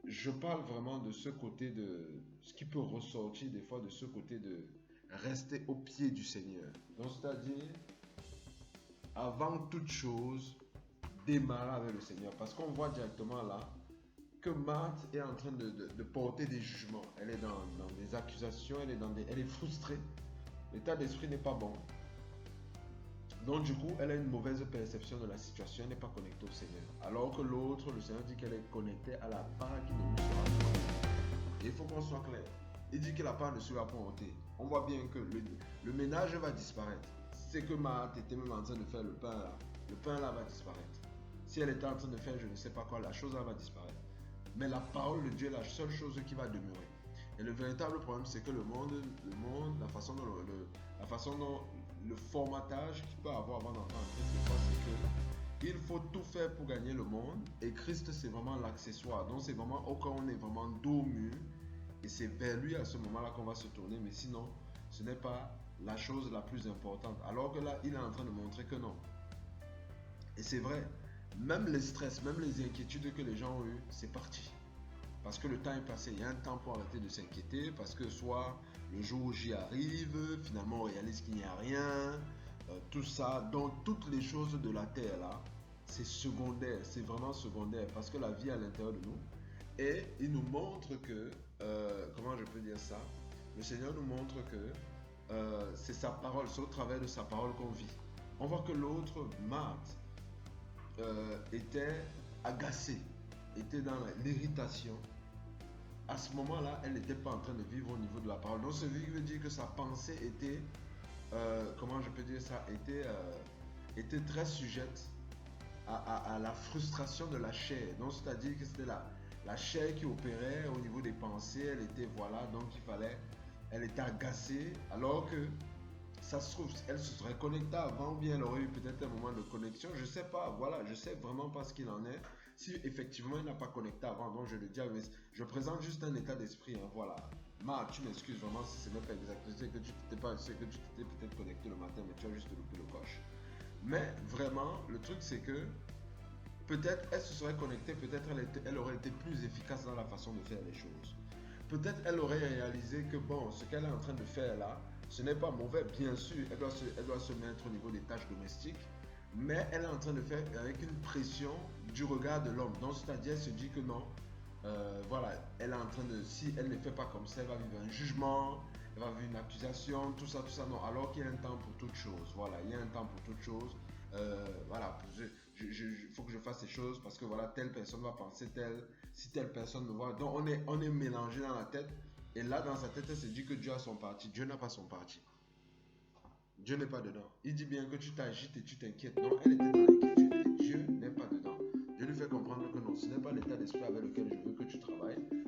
je parle vraiment de ce côté de ce qui peut ressortir des fois de ce côté de rester au pied du Seigneur. Donc, c'est-à-dire, avant toute chose, démarrer avec le Seigneur. Parce qu'on voit directement là que Marthe est en train de porter des jugements. Elle est dans des accusations, elle est frustrée. L'état d'esprit n'est pas bon. Donc du coup, elle a une mauvaise perception de la situation, elle n'est pas connectée au Seigneur. Alors que l'autre, le Seigneur dit qu'elle est connectée à la part qui ne lui sera pas ôtée. Et il faut qu'on soit clair. Il dit que la part ne sera pas ôtée. On voit bien que le ménage va disparaître. C'est que Marthe était même en train de faire le pain là. Le pain là va disparaître. Si elle était en train de faire je ne sais pas quoi, la chose là va disparaître. Mais la parole de Dieu est la seule chose qui va demeurer. Et le véritable problème, c'est que le monde, la façon dont le formatage qu'il peut avoir avant d'entrer en Christ, c'est qu'il faut tout faire pour gagner le monde. Et Christ, c'est vraiment l'accessoire. Donc, c'est vraiment au cas où on est vraiment dos au mur. Et c'est vers lui à ce moment-là qu'on va se tourner. Mais sinon, ce n'est pas la chose la plus importante. Alors que là, il est en train de montrer que non. Et c'est vrai, même les stress, même les inquiétudes que les gens ont eues, c'est parti. Parce que le temps est passé, il y a un temps pour arrêter de s'inquiéter, parce que soit le jour où j'y arrive, finalement on réalise qu'il n'y a rien, tout ça. Donc toutes les choses de la terre là, c'est secondaire, c'est vraiment secondaire, parce que la vie est à l'intérieur de nous. Et il nous montre que, comment je peux dire ça, le Seigneur nous montre que c'est sa parole, c'est au travers de sa parole qu'on vit. On voit que l'autre, Marthe, était agacée, était dans l'irritation. À ce moment-là, elle n'était pas en train de vivre au niveau de la parole. Donc, ce qui veut dire que sa pensée était, comment je peux dire ça, était très sujette à la frustration de la chair. Donc, c'est-à-dire que c'était la chair qui opérait au niveau des pensées. Elle était, voilà, donc elle était agacée, alors que ça se trouve, elle se serait connectée avant, ou bien elle aurait eu peut-être un moment de connexion. Je sais pas, voilà, je sais vraiment pas ce qu'il en est. Si effectivement elle n'a pas connecté avant, donc je le dis, mais je présente juste un état d'esprit, hein, voilà. Tu m'excuses vraiment si ce n'est pas exact. Je sais que tu t'étais pas, je sais que tu t'étais peut-être connecté le matin, mais tu as juste loupé le coche. Mais vraiment, le truc c'est que peut-être elle se serait connectée, peut-être elle aurait été plus efficace dans la façon de faire les choses. Peut-être elle aurait réalisé que bon, ce qu'elle est en train de faire là, ce n'est pas mauvais, bien sûr, elle doit se mettre au niveau des tâches domestiques, mais elle est en train de faire avec une pression du regard de l'homme. Donc, c'est-à-dire, elle se dit que non, voilà, elle est en train de, si elle ne fait pas comme ça, elle va vivre un jugement, elle va vivre une accusation, tout ça, non, alors qu'il y a un temps pour toute chose. Voilà, il y a un temps pour toute chose. Voilà, il faut que je fasse ces choses parce que voilà, telle personne va penser telle, si telle personne me voit. Donc on est mélangé dans la tête. Et là, dans sa tête, elle se dit que Dieu a son parti. Dieu n'a pas son parti. Dieu n'est pas dedans. Il dit bien que tu t'agites et tu t'inquiètes. Non, elle était dans l'inquiétude.